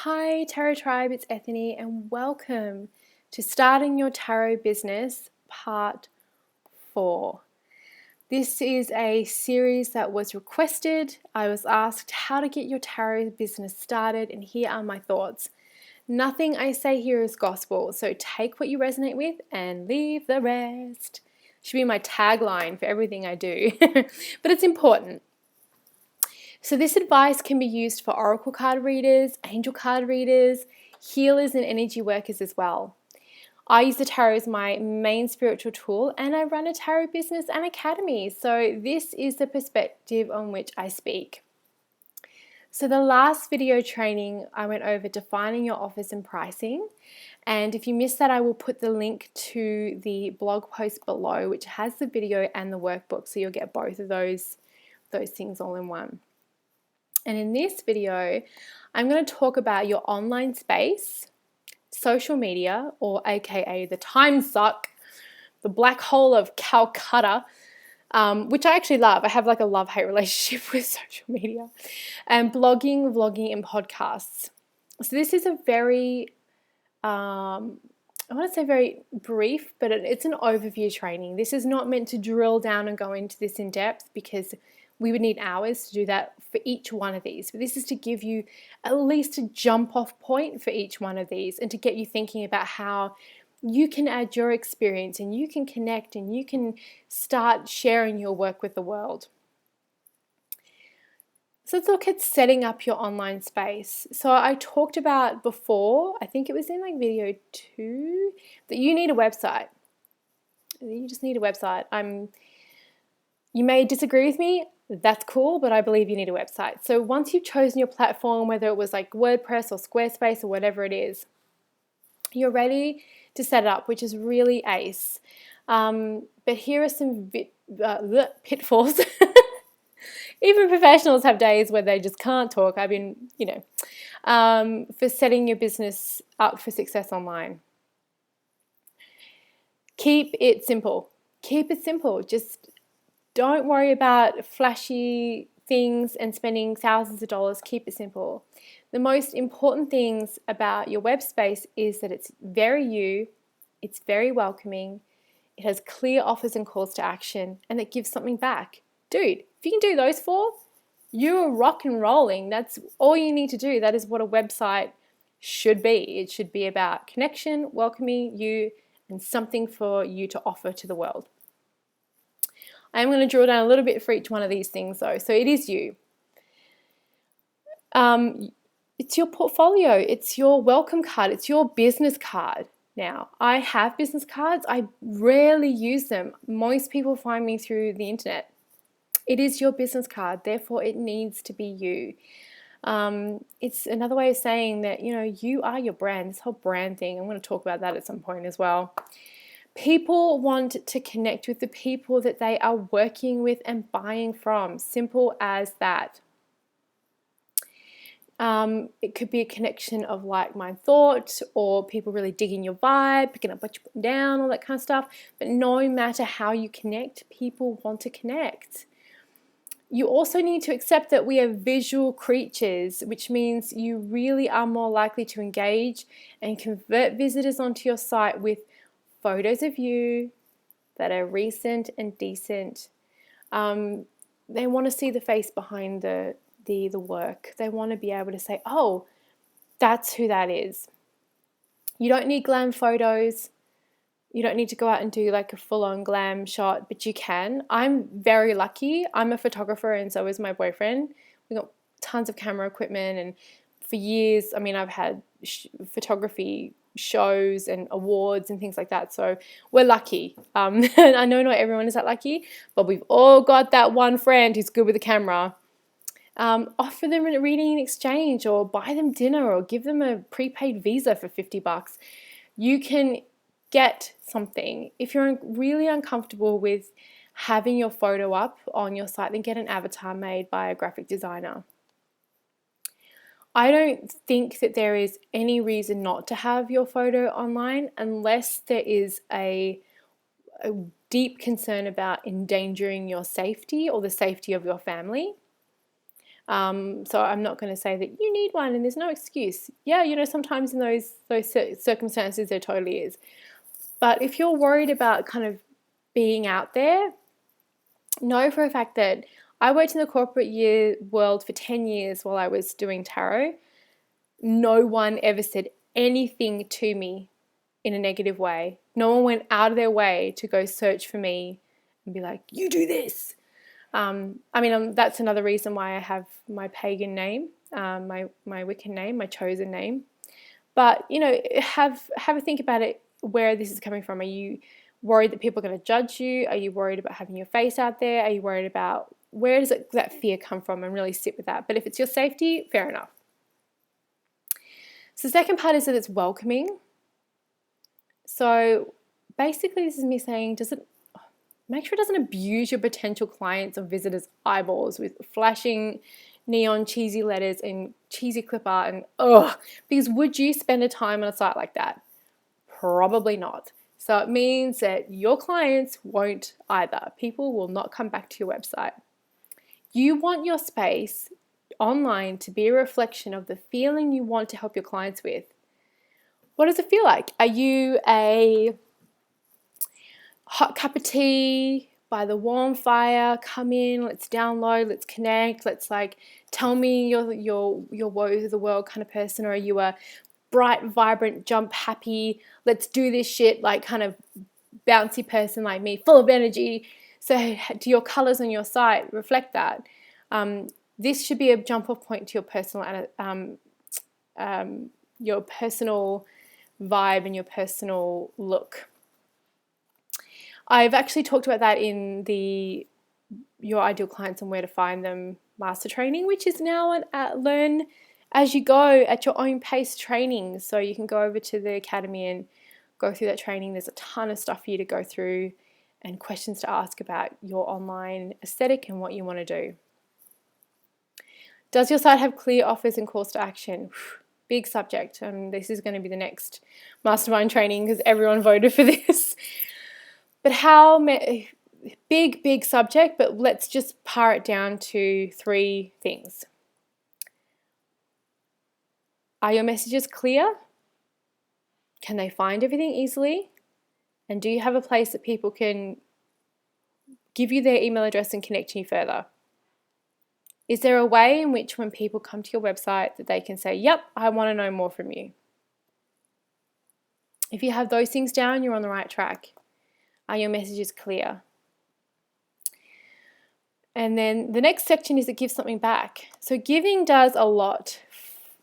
Hi Tarot Tribe, it's Ethany and welcome to Starting Your Tarot Business Part 4. This is a series that was requested. I was asked how to get your tarot business started, and here are my thoughts. Nothing I say here is gospel, so take what you resonate with and leave the rest. Should be my tagline for everything I do, but it's important. So this advice can be used for oracle card readers, angel card readers, healers and energy workers as well. I use the tarot as my main spiritual tool, and I run a tarot business and academy. So this is the perspective on which I speak. So the last video training, I went over defining your offers and pricing. And if you missed that, I will put the link to the blog post below, which has the video and the workbook. So you'll get both of those things all in one. And in this video, I'm going to talk about your online space, social media, or AKA the time suck, the black hole of Calcutta, which I actually love. I have like a love-hate relationship with social media, and blogging, vlogging, and podcasts. So this is a very, I want to say very brief, but it's an overview training. This is not meant to drill down and go into this in depth because we would need hours to do that for each one of these. But this is to give you at least a jump off point for each one of these and to get you thinking about how you can add your experience and you can connect and you can start sharing your work with the world. So let's look at setting up your online space. So I talked about before, I think it was in like video 2, that you need a website. You just need a website. You may disagree with me. That's cool, but I believe you need a website. So once you've chosen your platform, whether it was like WordPress or Squarespace or whatever it is, you're ready to set it up, which is really ace. But here are some pitfalls. Even professionals have days where they just can't talk. I've been, for setting your business up for success online. Keep it simple. Keep it simple. Just don't worry about flashy things and spending thousands of dollars. Keep it simple. The most important things about your web space is that it's very you, it's very welcoming, it has clear offers and calls to action, and it gives something back. Dude, if you can do those 4, you're rock and rolling. That's all you need to do. That is what a website should be. It should be about connection, welcoming you, and something for you to offer to the world. I'm going to drill down a little bit for each one of these things though. So it is you. It's your portfolio. It's your welcome card. It's your business card. Now, I have business cards. I rarely use them. Most people find me through the internet. It is your business card. Therefore, it needs to be you. It's another way of saying that, you are your brand. This whole brand thing. I'm going to talk about that at some point as well. People want to connect with the people that they are working with and buying from. Simple as that. It could be a connection of like-minded thought or people really digging your vibe, picking up what you put down, all that kind of stuff. But no matter how you connect, people want to connect. You also need to accept that we are visual creatures, which means you really are more likely to engage and convert visitors onto your site with photos of you that are recent and decent. They want to see the face behind the work. They want to be able to say, oh, that's who that is. You don't need glam photos. You don't need to go out and do like a full-on glam shot, but you can. I'm very lucky. I'm a photographer and so is my boyfriend. We got tons of camera equipment, and for years, I've had photography shows and awards and things like that, so we're lucky. And I know not everyone is that lucky, but we've all got that one friend who's good with the camera. Offer them a reading in exchange, or buy them dinner, or give them a prepaid visa for $50. You can get something. If you're really uncomfortable with having your photo up on your site, then get an avatar made by a graphic designer. I don't think that there is any reason not to have your photo online unless there is a deep concern about endangering your safety or the safety of your family. So I'm not going to say that you need one and there's no excuse. Yeah, sometimes in those circumstances there totally is. But if you're worried about kind of being out there, know for a fact that I worked in the corporate world for 10 years while I was doing tarot. No one ever said anything to me in a negative way. No one went out of their way to go search for me and be like, you do this. That's another reason why I have my pagan name, my Wiccan name, my chosen name. But, have a think about it, where this is coming from. Are you worried that people are going to judge you? Are you worried about having your face out there? Are you worried about where does that fear come from, and really sit with that? But if it's your safety, fair enough. So the second part is that it's welcoming. So basically this is me saying, make sure it doesn't abuse your potential clients or visitors' eyeballs with flashing neon cheesy letters and cheesy clip art and because would you spend a time on a site like that? Probably not. So it means that your clients won't either. People will not come back to your website. You want your space online to be a reflection of the feeling you want to help your clients with. What does it feel like? Are you a hot cup of tea by the warm fire? Come in, let's download, let's connect, let's tell me your woes of the world kind of person? Or are you a bright, vibrant, jump happy, let's do this shit, kind of bouncy person like me, full of energy? So do your colors on your site reflect that? This should be a jump off point to your personal vibe and your personal look. I've actually talked about that in the Your Ideal Clients and Where to Find Them master training, which is now an learn as you go at your own pace training. So you can go over to the academy and go through that training. There's a ton of stuff for you to go through and questions to ask about your online aesthetic and what you want to do. Does your site have clear offers and calls to action? Big subject. This is going to be the next mastermind training because everyone voted for this. But big subject, but let's just pare it down to 3 things. Are your messages clear? Can they find everything easily? And do you have a place that people can give you their email address and connect to you further? Is there a way in which when people come to your website that they can say, yep, I want to know more from you? If you have those things down, you're on the right track. Are your messages clear? And then the next section is it gives something back. So giving does a lot.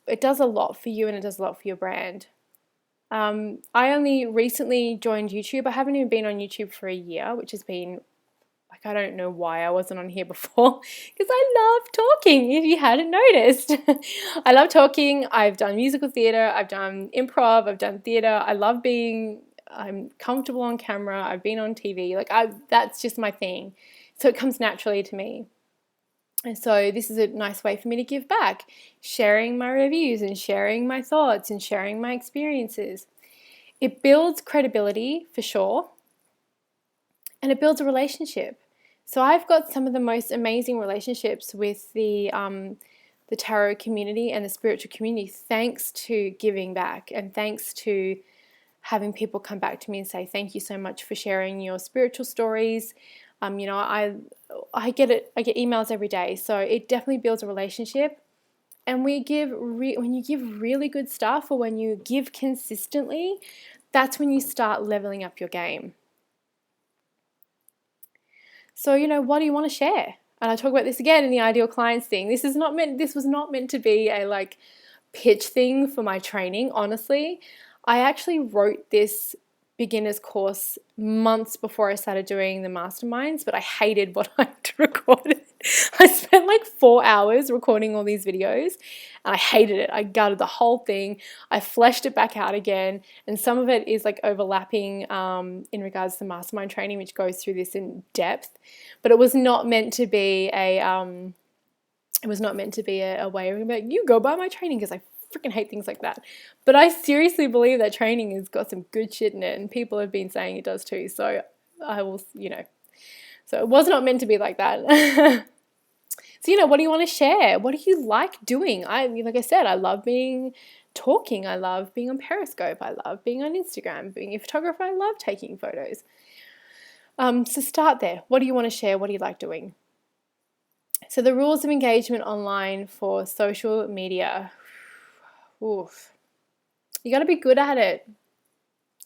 It does a lot for you and it does a lot for your brand. I only recently joined YouTube. I haven't even been on YouTube for a year, which has been, I don't know why I wasn't on here before, because I love talking, if you hadn't noticed. I love talking. I've done musical theatre, I've done improv, I've done theatre. I'm comfortable on camera. I've been on TV. That's just my thing. So it comes naturally to me. And so this is a nice way for me to give back, sharing my reviews and sharing my thoughts and sharing my experiences. It builds credibility for sure, and it builds a relationship. So I've got some of the most amazing relationships with the tarot community and the spiritual community thanks to giving back and thanks to having people come back to me and say, thank you so much for sharing your spiritual stories. I get emails every day, so it definitely builds a relationship. And when you give really good stuff, or when you give consistently, that's when you start leveling up your game. So, what do you want to share? And I talk about this again in the Ideal Clients thing. This was not meant to be a pitch thing for my training, honestly. I actually wrote this beginner's course months before I started doing the masterminds, but I hated what I recorded. I spent 4 hours recording all these videos and I hated it. I gutted the whole thing. I fleshed it back out again, and some of it is overlapping in regards to the mastermind training, which goes through this in depth. But it was not meant to be a way of being you go buy my training, because I freaking hate things like that. But I seriously believe that training has got some good shit in it, and people have been saying it does too. So I will, so it was not meant to be like that. So, what do you want to share? What do you like doing? Like I said, I love talking. I love being on Periscope. I love being on Instagram. Being a photographer, I love taking photos. So start there. What do you want to share? What do you like doing? So the rules of engagement online for social media. Oof. You got to be good at it.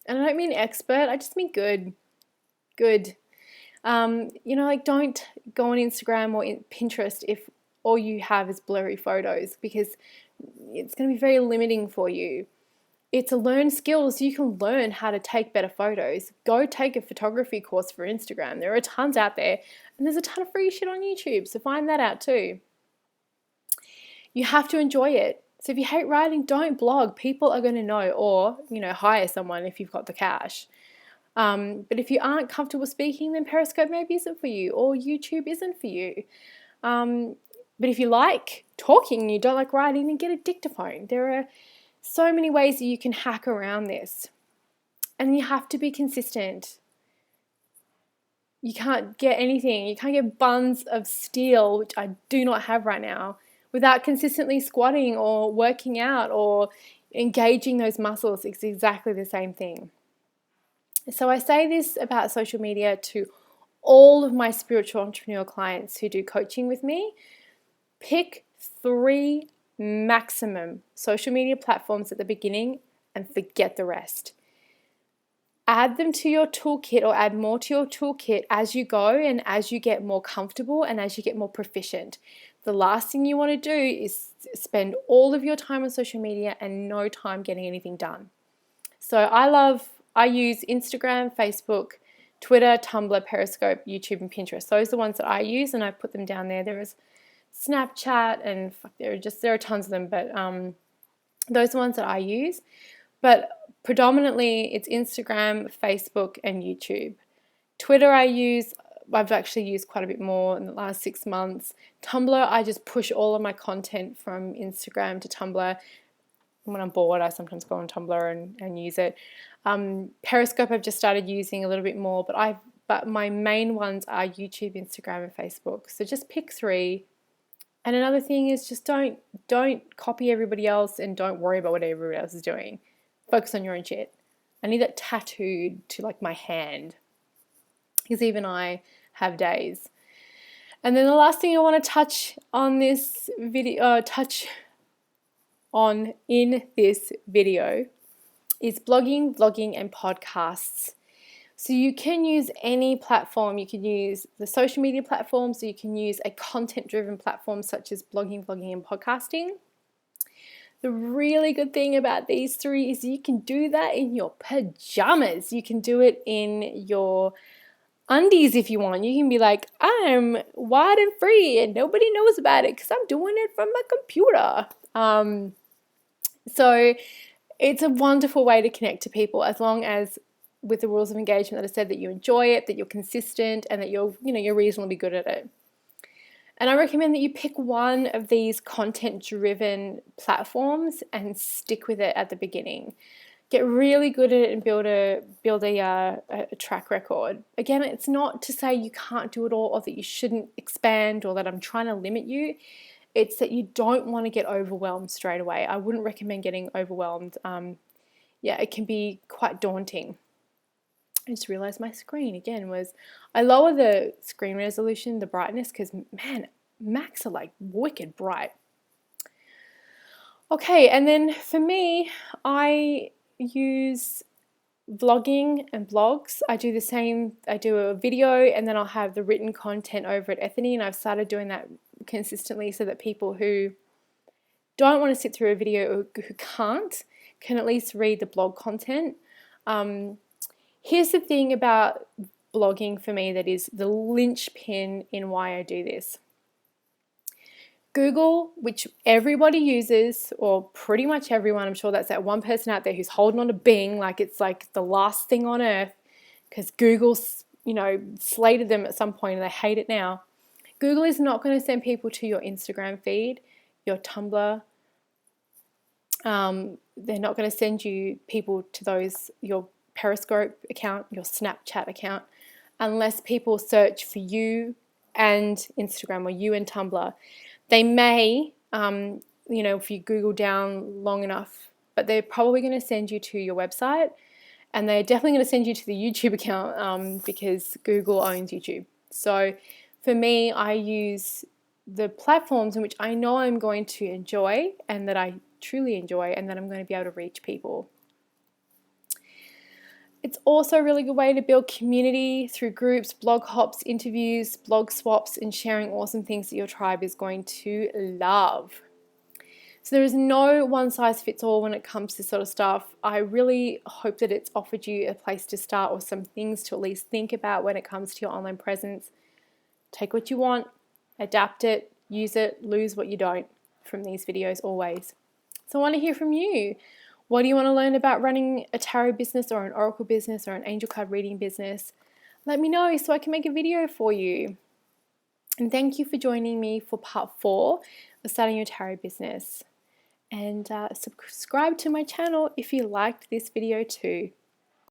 And I don't mean expert, I just mean good. Good. Don't go on Instagram or Pinterest if all you have is blurry photos, because it's going to be very limiting for you. It's a learned skill, so you can learn how to take better photos. Go take a photography course for Instagram. There are tons out there, and there's a ton of free shit on YouTube, so find that out too. You have to enjoy it. So if you hate writing, don't blog. People are going to know, or hire someone if you've got the cash. But if you aren't comfortable speaking, then Periscope maybe isn't for you, or YouTube isn't for you. But if you like talking and you don't like writing, then get a dictaphone. There are so many ways that you can hack around this. And you have to be consistent. You can't get anything. You can't get buns of steel, which I do not have right now, without consistently squatting or working out or engaging those muscles. It's exactly the same thing. So I say this about social media to all of my spiritual entrepreneur clients who do coaching with me. Pick 3 maximum social media platforms at the beginning and forget the rest. Add them to your toolkit, or add more to your toolkit as you go and as you get more comfortable and as you get more proficient. The last thing you want to do is spend all of your time on social media and no time getting anything done. So I use Instagram, Facebook, Twitter, Tumblr, Periscope, YouTube, and Pinterest. Those are the ones that I use, and I put them down there. There is Snapchat, and there are tons of them, but those are the ones that I use. But predominantly it's Instagram, Facebook, and YouTube. Twitter I've actually used quite a bit more in the last 6 months. Tumblr, I just push all of my content from Instagram to Tumblr. When I'm bored, I sometimes go on Tumblr and use it. Periscope I've just started using a little bit more, but my main ones are YouTube, Instagram, and Facebook. So just pick 3. And another thing is, just don't copy everybody else, and don't worry about what everybody else is doing. Focus on your own shit. I need that tattooed to like my hand, because even I have days. And then the last thing I want to touch on in this video is blogging, vlogging, and podcasts. So you can use any platform. You can use the social media platforms, or you can use a content-driven platform such as blogging, vlogging, and podcasting. The really good thing about these 3 is you can do that in your pajamas. You can do it in your undies if you want. You can be like, I'm wide and free and nobody knows about it because I'm doing it from my computer. So it's a wonderful way to connect to people, as long as, with the rules of engagement that I said, that you enjoy it, that you're consistent, and that you're reasonably good at it. And I recommend that you pick one of these content-driven platforms and stick with it at the beginning. Get really good at it and build a track record. Again, it's not to say you can't do it all, or that you shouldn't expand, or that I'm trying to limit you. It's that you don't want to get overwhelmed straight away. I wouldn't recommend getting overwhelmed. It can be quite daunting. I just realized my screen again I lower the screen resolution, the brightness, because man, Macs are like wicked bright. Okay, and then for me, I use vlogging and blogs. I do the same. I do a video, and then I'll have the written content over at Ethany, and I've started doing that consistently so that people who don't want to sit through a video, or who can't, can at least read the blog content. Here's the thing about blogging for me that is the linchpin in why I do this. Google, which everybody uses, or pretty much everyone, I'm sure that's that one person out there who's holding on to Bing like it's like the last thing on earth, because Google's, slated them at some point and they hate it now. Google is not going to send people to your Instagram feed, your Tumblr. They're not going to send you people to your Periscope account, your Snapchat account, unless people search for you and Instagram, or you and Tumblr. They may, if you Google down long enough, but they're probably going to send you to your website, and they're definitely going to send you to the YouTube account because Google owns YouTube. So for me, I use the platforms in which I know I'm going to enjoy and that I truly enjoy and that I'm going to be able to reach people. It's also a really good way to build community through groups, blog hops, interviews, blog swaps, and sharing awesome things that your tribe is going to love. So there is no one size fits all when it comes to sort of stuff. I really hope that it's offered you a place to start or some things to at least think about when it comes to your online presence. Take what you want, adapt it, use it, lose what you don't from these videos always. So I want to hear from you. What do you want to learn about running a tarot business or an oracle business or an angel card reading business? Let me know so I can make a video for you. And thank you for joining me for part 4 of starting your tarot business. And subscribe to my channel if you liked this video too.